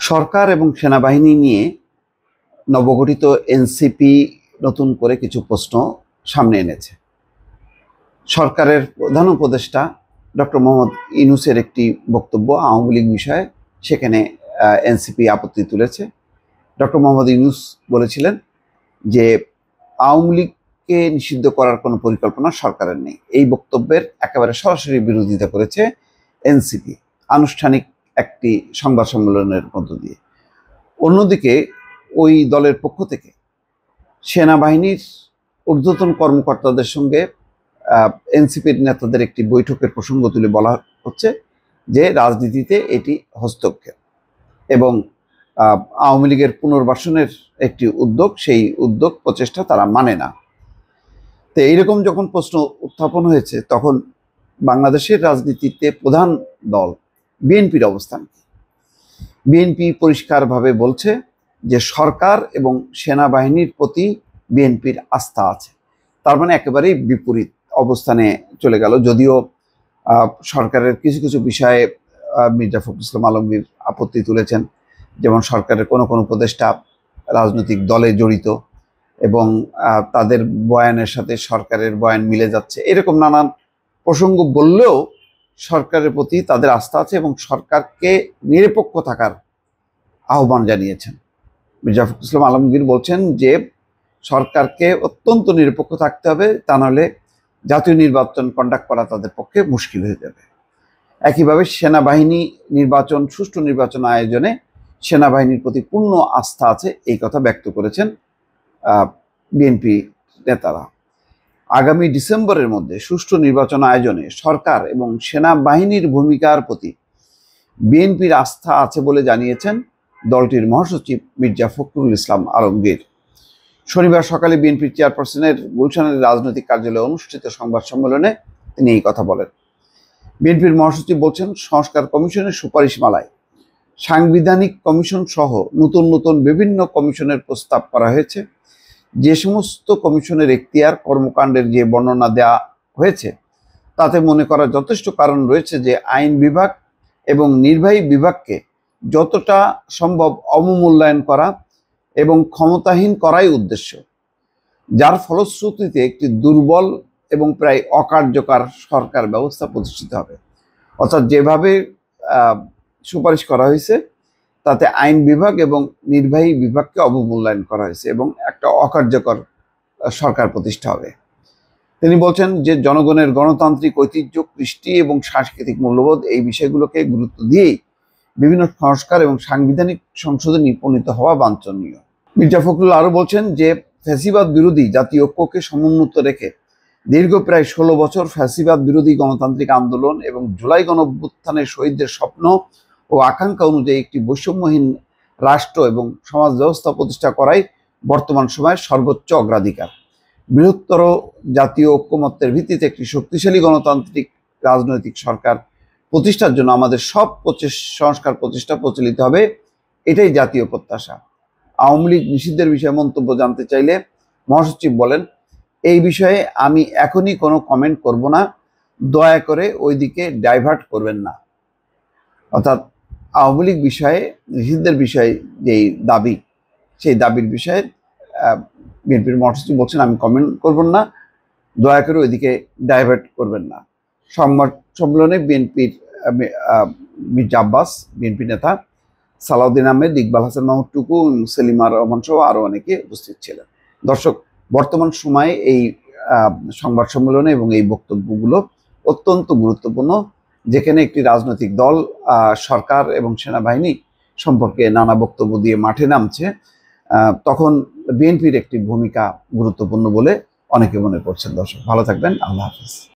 সরকার এবং সেনাবাহিনী নিয়ে নবগঠিত এনসিপি নতুন করে কিছু প্রশ্ন সামনে এনেছে। সরকারের প্রধান উপদেষ্টা ডক্টর মোহাম্মদ ইউনূসের একটি বক্তব্য আওয়ামী লীগ বিষয়ে, সেখানে এনসিপি আপত্তি তুলেছে। ডক্টর মোহাম্মদ ইউনূস বলেছিলেন যে আওয়ামী লীগকে নিষিদ্ধ করার কোনো পরিকল্পনা সরকারের নেই। এই বক্তব্যের একেবারে সরাসরি বিরোধিতা করেছে এনসিপি আনুষ্ঠানিক একটি সংবাদ সম্মেলনের মধ্য দিয়ে। অন্যদিকে ওই দলের পক্ষ থেকে সেনাবাহিনীর ঊর্ধ্বতন কর্মকর্তাদের সঙ্গে এনসিপির নেতাদের একটি বৈঠকের প্রসঙ্গ তুলে বলা হচ্ছে যে রাজনীতিতে এটি হস্তক্ষেপ এবং আওয়ামী লীগের পুনর্বাসনের একটি উদ্যোগ, সেই উদ্যোগ প্রচেষ্টা তারা মানে না। তো এইরকম যখন প্রশ্ন উত্থাপন হয়েছে, তখন বাংলাদেশের রাজনীতিতে প্রধান দল বিএনপির অবস্থান কি? বিএনপি পরিষ্কারভাবে বলছে যে সরকার এবং সেনাবাহিনীর প্রতি বিএনপির আস্থা আছে। তার মানে একেবারেই বিপরীত অবস্থানে চলে গেল। যদিও সরকারের কিছু কিছু বিষয়ে মির্জা ফখরুল ইসলাম আলমগীর আপত্তি তুলেছেন, যেমন সরকারের কোনো কোনো উপদেষ্টা রাজনৈতিক দলে জড়িত এবং তাদের বয়ানের সাথে সরকারের বয়ান মিলে যাচ্ছে, এরকম নানান প্রসঙ্গ বললেও সরকারের প্রতি তাদের আস্থা আছে এবং সরকারকে নিরপেক্ষ থাকার আহ্বান জানিয়েছেন। মির্জা ফখরুল ইসলাম আলমগীর বলছেন যে সরকারকে অত্যন্ত নিরপেক্ষ থাকতে হবে, তা নাহলে জাতীয় নির্বাচন কন্ডাক্ট করা তাদের পক্ষে মুশকিল হয়ে যাবে। একইভাবে সেনাবাহিনী নির্বাচন, সুষ্ঠু নির্বাচন আয়োজনে সেনাবাহিনীর প্রতি পূর্ণ আস্থা আছে, এই কথা ব্যক্ত করেছেন বিএনপি নেতারা। আগামী ডিসেম্বরের মধ্যে সুষ্ঠু নির্বাচন আয়োজনে সরকার এবং সেনাবাহিনীর ভূমিকার প্রতি বিএনপির আস্থা আছে বলে জানিয়েছেন দলটির মহাসচিব মির্জা ফখরুল ইসলাম আলমগীর। শনিবার সকালে বিএনপির চেয়ারপারসনের গুলশানের রাজনৈতিক কার্যালয়ে অনুষ্ঠিত সংবাদ সম্মেলনে তিনি এই কথা বলেন। বিএনপির মহাসচিব বলছেন, সংস্কার কমিশনের সুপারিশমালায় সাংবিধানিক কমিশন সহ নতুন নতুন বিভিন্ন কমিশনের প্রস্তাব করা হয়েছে। যে সমস্ত কমিশনের এখতিয়ার, কর্মকাণ্ডের যে বর্ণনা দেওয়া হয়েছে, তাতে মনে করার যথেষ্ট কারণ রয়েছে যে আইন বিভাগ এবং নির্বাহী বিভাগকে যতটা সম্ভব অবমূল্যায়ন করা এবং ক্ষমতাহীন করাই উদ্দেশ্য, যার ফলশ্রুতিতে একটি দুর্বল এবং প্রায় অকার্যকর সরকার ব্যবস্থা প্রতিষ্ঠিত হবে। অর্থাৎ যেভাবে সুপারিশ করা হয়েছে তাতে আইন বিভাগ এবং নির্বাহী বিভাগকে অবমূল্যায়ন করা হয়েছে এবং একটা অকার্যকর সরকার প্রতিষ্ঠা হবে। তিনি বলছেন যে জনগণের গণতান্ত্রিক ঐতিহ্য, কৃষ্টি এবং সাংস্কৃতিক মূল্যবোধ, এই বিষয়গুলোকে গুরুত্ব দিয়েই বিভিন্ন সংস্কার এবং সাংবিধানিক সংশোধনী উপনীত হওয়া বাঞ্ছনীয়। মির্জা ফখরুল আরও বলছেন যে ফ্যাসিবাদ বিরোধী জাতীয় ঐক্যকে সমুন্নত রেখে দীর্ঘ প্রায় 16 বছর ফ্যাসিবাদ বিরোধী গণতান্ত্রিক আন্দোলন এবং জুলাই গণঅভ্যুত্থানের শহীদদের স্বপ্ন ও আকাঙ্ক্ষা অনুযায়ী একটি বৈষম্যহীন রাষ্ট্র এবং সমাজ ব্যবস্থা প্রতিষ্ঠা করাই বর্তমান সময়ের সর্বোচ্চ অগ্রাধিকার। বৃহত্তর জাতীয় ঐক্যমত্যের ভিত্তিতে একটি শক্তিশালী গণতান্ত্রিক রাজনৈতিক সরকার প্রতিষ্ঠার জন্য আমাদের সব সংস্কার প্রচেষ্টা প্রচলিত হবে, এটাই জাতীয় প্রত্যাশা। আওয়ামী লীগ নিষিদ্ধের বিষয়ে মন্তব্য জানতে চাইলে মহাসচিব বলেন, এই বিষয়ে আমি এখনই কোনো কমেন্ট করব না, দয়া করে ওইদিকে ডাইভার্ট করবেন না। অর্থাৎ আওয়ামী লীগ বিষয়ে নিষিদ্ধের বিষয়ে যেই দাবি, সেই দাবির বিষয়ে বিএনপির মহাসচিব বলছেন আমি কমেন্ট করবেন না, দয়া করে ওইদিকে ডাইভার্ট করবেন না। সংবাদ সম্মেলনে বিএনপির মির্জা আব্বাস, বিএনপি নেতা সালাউদ্দিন আহমেদ, ইকবাল হাসান মাহমুদ টুকু, সেলিমা রহমান সহ আরও অনেকে উপস্থিত ছিলেন। দর্শক, বর্তমান সময়ে এই সংবাদ সম্মেলনে এবং এই বক্তব্যগুলো অত্যন্ত গুরুত্বপূর্ণ, যেখানে একটি রাজনৈতিক দল সরকার এবং সেনাবাহিনী সম্পর্কে নানা বক্তব্য দিয়ে মাঠে নামছে, তখন বিএনপির একটি ভূমিকা গুরুত্বপূর্ণ বলে অনেকে মনে করছেন। দর্শক, ভালো থাকবেন। আল্লাহ হাফেজ।